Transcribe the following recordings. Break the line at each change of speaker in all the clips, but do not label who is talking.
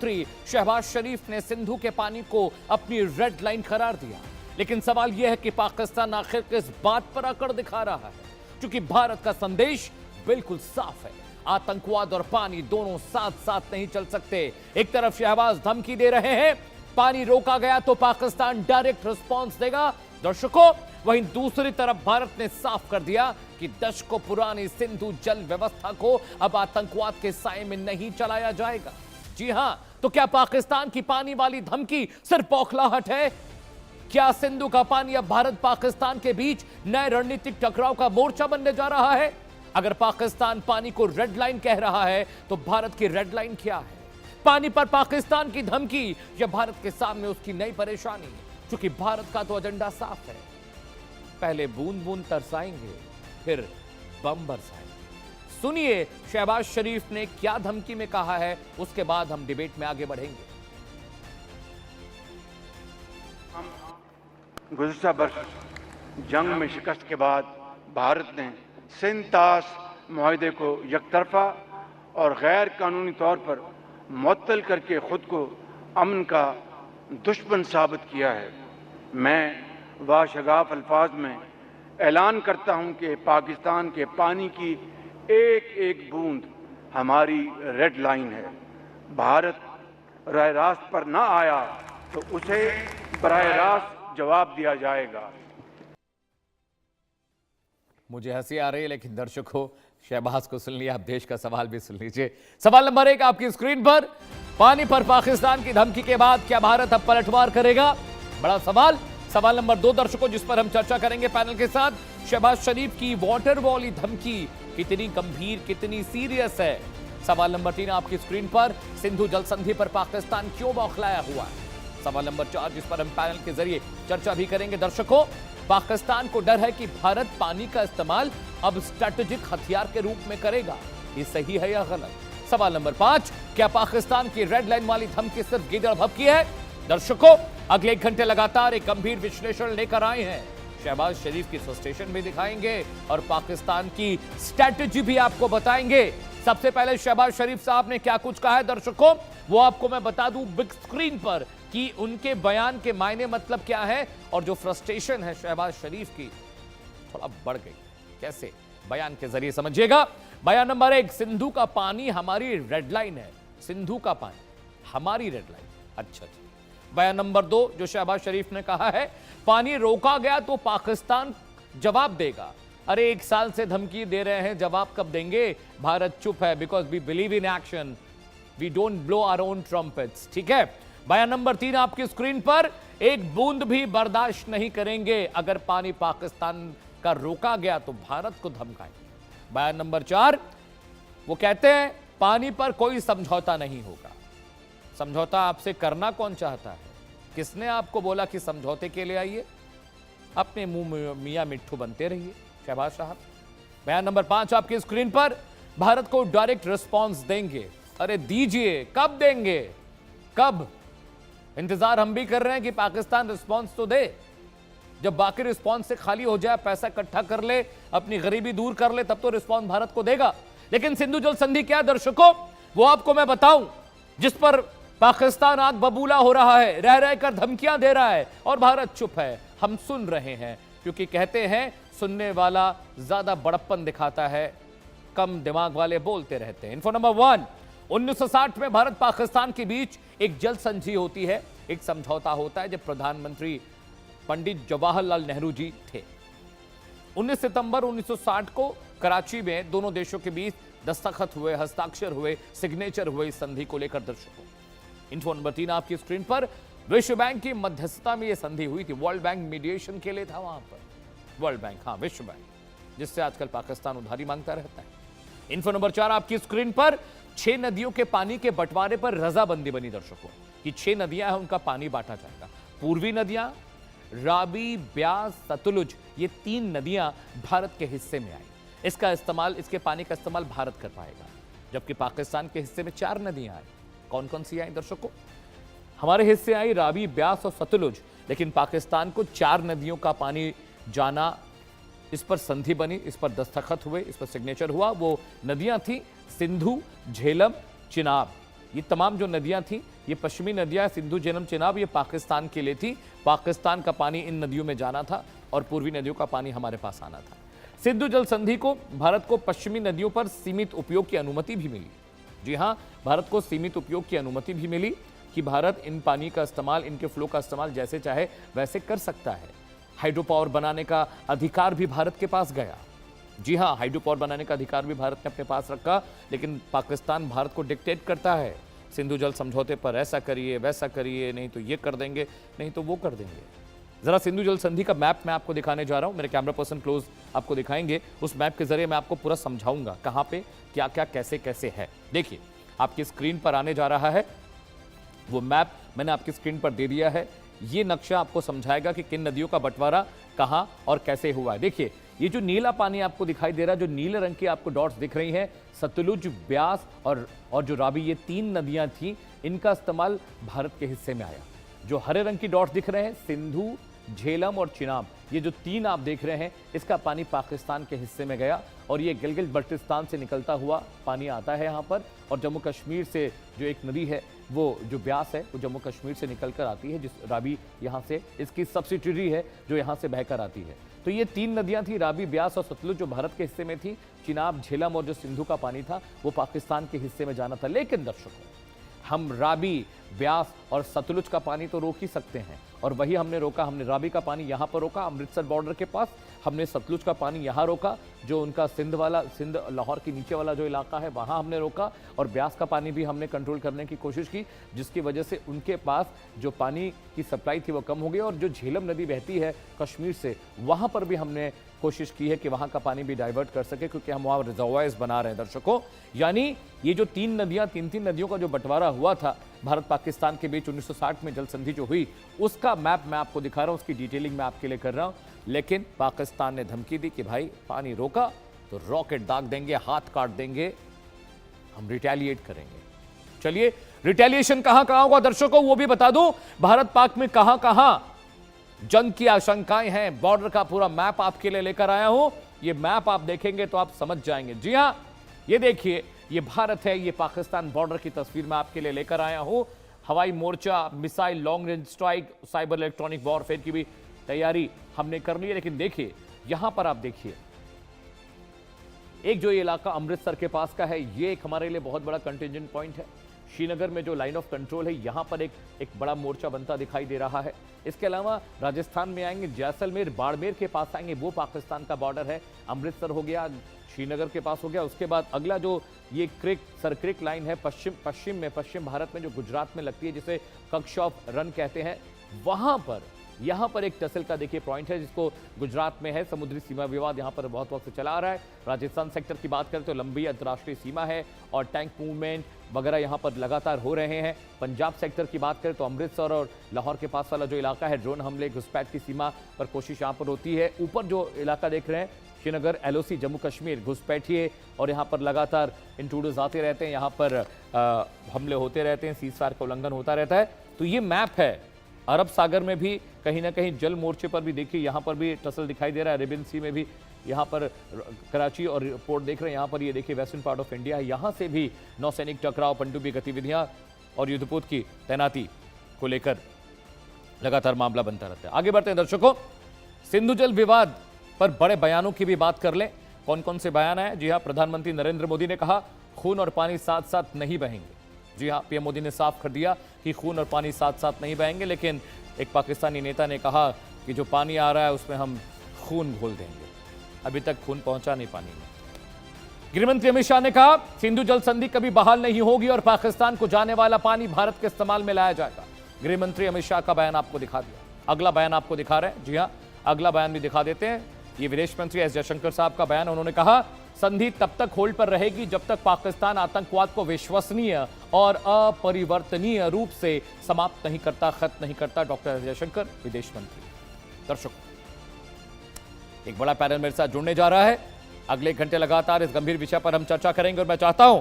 मंत्री शहबाज शरीफ ने सिंधु के पानी को अपनी रेड लाइन करार दिया। लेकिन सवाल यह है कि पाकिस्तान आखिर किस बात पर अकड़ दिखा रहा है, क्योंकि भारत का संदेश बिल्कुल साफ है। आतंकवाद और पानी दोनों साथ साथ नहीं चल सकते। एक तरफ शहबाज धमकी दे रहे हैं, पानी रोका गया तो पाकिस्तान डायरेक्ट रिस्पांस देगा दर्शकों, वहीं दूसरी तरफ भारत ने साफ कर दिया कि दशकों पुरानी सिंधु जल व्यवस्था को अब आतंकवाद के साए में नहीं चलाया जाएगा। जी हां, तो क्या पाकिस्तान की पानी वाली धमकी सिर्फ बौखलाहट है? क्या सिंधु का पानी अब भारत पाकिस्तान के बीच नए रणनीतिक टकराव का मोर्चा बनने जा रहा है? अगर पाकिस्तान पानी को रेड लाइन कह रहा है तो भारत की रेड लाइन क्या है? पानी पर पाकिस्तान की धमकी या भारत के सामने उसकी नई परेशानी? क्योंकि भारत का तो एजेंडा साफ है, पहले बूंद बूंद तरसाएंगे फिर बम बरसाएंगे। सुनिए शहबाज शरीफ ने क्या धमकी में कहा है, उसके बाद हम डिबेट में आगे बढ़ेंगे।
गुज़िश्ता बरस जंग में शिकस्त के बाद भारत ने सिंध-ताश मुआहदे को यकतरफा और गैर कानूनी तौर पर मुअत्तल करके खुद को अमन का दुश्मन साबित किया है। मैं वाशगाफ अल्फाज में ऐलान करता हूं कि पाकिस्तान के पानी की एक एक बूंद हमारी रेड लाइन है। भारत राह रास्त पर ना आया तो उसे बराह रास्त जवाब दिया जाएगा।
मुझे हंसी आ रही है, लेकिन दर्शकों शहबाज को सुन लिया, आप देश का सवाल भी सुन लीजिए। सवाल नंबर 1 आपकी स्क्रीन पर, पानी पर पाकिस्तान की धमकी के बाद क्या भारत अब पलटवार करेगा? बड़ा सवाल। सवाल नंबर 2 दर्शकों, जिस पर हम चर्चा करेंगे पैनल के साथ, शहबाज शरीफ की वाटर वाली धमकी कितनी गंभीर, कितनी सीरियस है? सवाल नंबर 3 आपकी स्क्रीन पर, सिंधु जल संधि पर पाकिस्तान क्यों बौखलाया हुआ है? सवाल नंबर 4 जिस पर हम पैनल के जरिए चर्चा भी करेंगे दर्शकों, पाकिस्तान को डर है कि भारत पानी का इस्तेमाल अब स्ट्रेटेजिक हथियार के रूप में करेगा, ये सही है या गलत? सवाल नंबर 5, क्या पाकिस्तान की रेड लाइन वाली धमकी सिर्फ गिदड़ भभकी है? दर्शकों अगले 1 घंटे लगातार एक गंभीर विश्लेषण लेकर आए हैं। शहबाज शरीफ की फ्रस्ट्रेशन भी दिखाएंगे और पाकिस्तान की स्ट्रेटेजी भी आपको बताएंगे। सबसे पहले शहबाज शरीफ साहब ने क्या कुछ कहा है दर्शकों, वो आपको मैं बता दूं बिग स्क्रीन पर कि उनके बयान के मायने मतलब क्या है, और जो फ्रस्ट्रेशन है शहबाज शरीफ की थोड़ा बढ़ गई। कैसे? बयान के जरिए समझिएगा। बयान नंबर 1, सिंधु का पानी हमारी रेड लाइन है। सिंधु का पानी हमारी रेड लाइन, अच्छा जी। बयान नंबर 2 जो शहबाज शरीफ ने कहा है, पानी रोका गया तो पाकिस्तान जवाब देगा। अरे 1 साल से धमकी दे रहे हैं, जवाब कब देंगे? भारत चुप है because we believe in action, we don't blow our own trumpets. ठीक है। बयान नंबर 3 आपकी स्क्रीन पर, एक बूंद भी बर्दाश्त नहीं करेंगे, अगर पानी पाकिस्तान का रोका गया तो भारत को धमकाएंगे। बयान नंबर 4 वो कहते हैं पानी पर कोई समझौता नहीं होगा। समझौता आपसे करना कौन चाहता है? किसने आपको बोला कि समझौते के लिए आइए? अपने मुंह में मियां मिट्ठू बनते रहिए शहबाज साहब। बयान नंबर 5 आपकी स्क्रीन पर, भारत को डायरेक्ट रिस्पांस देंगे। अरे दीजिए, कब देंगे? कब? इंतजार हम भी कर रहे हैं कि पाकिस्तान रिस्पांस तो दे। जब बाकी रिस्पांस से खाली हो जाए, पैसा इकट्ठा कर ले, अपनी गरीबी दूर कर ले, तब तो रिस्पांस भारत को देगा। लेकिन सिंधु जल संधि क्या दर्शकों, वो आपको मैं बताऊं, जिस पर पाकिस्तान आग बबूला हो रहा है, रह रहकर धमकियां दे रहा है और भारत चुप है। हम सुन रहे हैं, क्योंकि कहते हैं सुनने वाला ज्यादा बड़प्पन दिखाता है, कम दिमाग वाले बोलते रहते हैं। इन्फो नंबर 1, 1960 में भारत पाकिस्तान के बीच एक जल संधि होती है, एक समझौता होता है, जब प्रधानमंत्री पंडित जवाहरलाल नेहरू जी थे। 19 सितंबर 1960 को कराची में दोनों देशों के बीच दस्तखत हुए, हस्ताक्षर हुए, सिग्नेचर हुए इस संधि को लेकर दर्शकों। इन्फो नंबर 3 आपकी स्क्रीन पर, विश्व बैंक की मध्यस्थता में यह संधि हुई थी। वर्ल्ड बैंक मीडिएशन के लिए था वहां पर, वर्ल्ड बैंक, हाँ विश्व बैंक, जिससे आजकल पाकिस्तान उधारी मांगता रहता है। इन्फो नंबर 4 आपकी स्क्रीन पर, 6 नदियों के पानी के बंटवारे पर रजाबंदी बनी दर्शकों कि 6 नदियां हैं, उनका पानी बांटा जाएगा। पूर्वी नदियां राबी, ब्यास, सतलुज, ये 3 नदियां भारत के हिस्से में आई। इसका इस्तेमाल, इसके पानी का इस्तेमाल भारत कर पाएगा, जबकि पाकिस्तान के हिस्से में 4 नदियां आई। कौन कौन सी आई दर्शकों? हमारे हिस्से आई राबी, ब्यास और सतलुज, लेकिन पाकिस्तान को 4 नदियों का पानी जाना, इस पर संधि बनी, इस पर दस्तखत हुए, इस पर सिग्नेचर हुआ। वो नदियां थी सिंधु, झेलम, चिनाब। ये तमाम जो नदियां थी, ये पश्चिमी नदियां सिंधु झेलम चिनाब, ये पाकिस्तान के लिए थी। पाकिस्तान का पानी इन नदियों में जाना था और पूर्वी नदियों का पानी हमारे पास आना था। सिंधु जल संधि को भारत को पश्चिमी नदियों पर सीमित उपयोग की अनुमति भी मिली। जी हां, भारत को सीमित उपयोग की अनुमति भी मिली कि भारत इन पानी का इस्तेमाल, इनके फ्लो का इस्तेमाल जैसे चाहे वैसे कर सकता है। हाइड्रो पावर बनाने का अधिकार भी भारत के पास गया। जी हां, हाइड्रो पावर बनाने का अधिकार भी भारत ने अपने पास रखा, लेकिन पाकिस्तान भारत को डिक्टेट करता है, सिंधु जल समझौते पर ऐसा करिए, वैसा करिए, नहीं तो ये कर देंगे, नहीं तो वो कर देंगे। जरा सिंधु जल संधि का मैप मैं आपको दिखाने जा रहा हूं, मेरे कैमरा पर्सन क्लोज आपको दिखाएंगे। उस मैप के जरिए मैं आपको पूरा समझाऊंगा कहां पे क्या क्या कैसे कैसे है। देखिए, आपकी स्क्रीन पर आने जा रहा है वो मैप, मैंने आपकी स्क्रीन पर दे दिया है। ये नक्शा आपको समझाएगा कि किन नदियों का बंटवारा कहां और कैसे हुआ है। देखिए, ये जो नीला पानी आपको दिखाई दे रहा है, जो नीले रंग की आपको डॉट्स दिख रही हैं, सतलुज, ब्यास और जो रावी, ये 3 नदियां थी, इनका इस्तेमाल भारत के हिस्से में आया। जो हरे रंग की डॉट्स दिख रहे हैं, सिंधु, झेलम और चिनाब, ये जो 3 आप देख रहे हैं, इसका पानी पाकिस्तान के हिस्से में गया और ये गिलगित बल्टिस्तान से निकलता हुआ पानी आता है यहाँ पर। और जम्मू कश्मीर से जो एक नदी है, वो जो ब्यास है, वो जम्मू कश्मीर से निकल कर आती है, जिस रावी यहाँ से इसकी सब्सिडरी है जो यहाँ से बहकर आती है। तो ये 3 नदियां थी, रावी, ब्यास और सतलुज, जो भारत के हिस्से में थी। चिनाब, झेलम और जो सिंधु का पानी था, वो पाकिस्तान के हिस्से में जाना था। लेकिन दर्शकों, हम रावी, ब्यास और सतलुज का पानी तो रोक ही सकते हैं, और वही हमने रोका। हमने रावी का पानी यहाँ पर रोका, अमृतसर बॉर्डर के पास। हमने सतलुज का पानी यहाँ रोका, जो उनका सिंध लाहौर के नीचे वाला जो इलाका है, वहाँ हमने रोका। और ब्यास का पानी भी हमने कंट्रोल करने की कोशिश की, जिसकी वजह से उनके पास जो पानी की सप्लाई थी वो कम हो गई। और जो झेलम नदी बहती है कश्मीर से, वहाँ पर भी हमने कोशिश की है कि वहाँ का पानी भी डाइवर्ट कर सके, क्योंकि हम वहाँ रिजर्वायर्स बना रहे हैं दर्शकों। यानी ये जो 3 नदियाँ, 3 नदियों का जो बंटवारा हुआ था भारत पाकिस्तान के बीच 1960 में जल संधि जो हुई, उसका मैप मैं आपको दिखा रहा हूं, उसकी डिटेलिंग मैं आपके लिए कर रहा हूं। लेकिन पाकिस्तान ने धमकी दी कि भाई पानी रोका तो रॉकेट दाग देंगे, हाथ काट देंगे, हम रिटेलिएट करेंगे। चलिए, रिटेलिएशन कहां कहां होगा दर्शकों, वो भी बता दूं। भारत पाक में कहां कहां जंग की आशंकाएं हैं, बॉर्डर का पूरा मैप आपके लिए लेकर आया हूं। ये मैप आप देखेंगे तो आप समझ जाएंगे। जी हां, ये देखिए, ये भारत है, ये पाकिस्तान बॉर्डर की तस्वीर मैं आपके लिए लेकर आया हूं। हवाई मोर्चा, missile, long range strike, cyber electronic warfare की भी तैयारी हमने कर ली है। लेकिन देखिए, यहां पर आप देखिए, एक जो ये इलाका अमृतसर के पास का है, ये एक हमारे लिए बहुत बड़ा कंटिजेंट पॉइंट है। श्रीनगर में जो लाइन ऑफ कंट्रोल है, यहां पर एक बड़ा मोर्चा बनता दिखाई दे रहा है। इसके अलावा राजस्थान में आएंगे, जैसलमेर, बाड़मेर के पास आएंगे, वो पाकिस्तान का बॉर्डर है। अमृतसर हो गया, श्रीनगर के पास हो गया। उसके बाद अगला जो ये सरक्रिक लाइन है पश्चिम भारत में, जो गुजरात में लगती है, जिसे कक्ष ऑफ रन कहते हैं, वहां पर यहां पर एक टसल का देखिए पॉइंट है, जिसको गुजरात में है। समुद्री सीमा विवाद यहां पर बहुत वक्त से चला आ रहा है। राजस्थान सेक्टर की बात करें तो लंबी अंतर्राष्ट्रीय सीमा है और टैंक मूवमेंट वगैरह यहां पर लगातार हो रहे हैं। पंजाब सेक्टर की बात करें तो अमृतसर और लाहौर के पास वाला जो इलाका है, ड्रोन हमले, घुसपैठ की सीमा पर कोशिश यहां पर होती है। ऊपर जो इलाका देख रहे हैं, श्रीनगर, LOC, जम्मू कश्मीर, घुसपैठिए, और यहाँ पर लगातार इंट्रूडर्स आते रहते हैं, यहाँ पर हमले होते रहते हैं, सीजफायर का उल्लंघन होता रहता है। तो ये मैप है। अरब सागर में भी कहीं ना कहीं जल मोर्चे पर भी देखिए, यहाँ पर भी टसल दिखाई दे रहा है। अरेबियन सी में भी यहाँ पर कराची और पोर्ट देख रहे हैं, यहाँ पर ये देखिए वेस्टर्न पार्ट ऑफ इंडिया है, यहाँ से भी नौसैनिक टकराव, पनडुब्बी गतिविधियाँ और युद्धपोत की तैनाती को लेकर लगातार मामला बनता रहता है। आगे बढ़ते हैं दर्शकों, सिंधु जल विवाद पर बड़े बयानों की भी बात कर लें। कौन कौन से बयान आए? जी हाँ, प्रधानमंत्री नरेंद्र मोदी ने कहा खून और पानी साथ साथ नहीं बहेंगे। जी हाँ, पीएम मोदी ने साफ कर दिया कि खून और पानी साथ साथ नहीं बहेंगे। लेकिन एक पाकिस्तानी नेता ने कहा कि जो पानी आ रहा है उसमें हम खून घोल देंगे। अभी तक खून पहुंचा नहीं पानी में। गृहमंत्री अमित शाह ने कहा सिंधु जल संधि कभी बहाल नहीं होगी और पाकिस्तान को जाने वाला पानी भारत के इस्तेमाल में लाया जाएगा। गृहमंत्री अमित शाह का बयान आपको दिखा दिया। अगला बयान आपको दिखा रहे हैं। जी हाँ, अगला बयान भी दिखा देते हैं। ये विदेश मंत्री एस जयशंकर साहब का बयान। उन्होंने कहा संधि तब तक होल्ड पर रहेगी जब तक पाकिस्तान आतंकवाद को विश्वसनीय और अपरिवर्तनीय रूप से समाप्त नहीं करता, खत्म नहीं करता। डॉक्टर एस जयशंकर, विदेश मंत्री। दर्शकों, एक बड़ा पैनल मेरे साथ जुड़ने जा रहा है। अगले घंटे लगातार इस गंभीर विषय पर हम चर्चा करेंगे और मैं चाहता हूं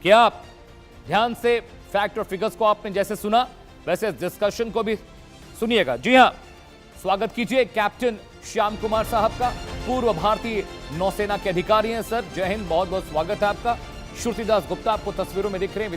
कि आप ध्यान से फैक्ट और फिगर्स को आपने जैसे सुना वैसे डिस्कशन को भी सुनिएगा। जी हां, स्वागत कीजिए कैप्टन श्याम कुमार साहब का, पूर्व भारतीय नौसेना के अधिकारी हैं। सर जय हिंद, बहुत बहुत स्वागत है आपका। श्रुतिदास गुप्ता आपको तस्वीरों में दिख रहे हैं।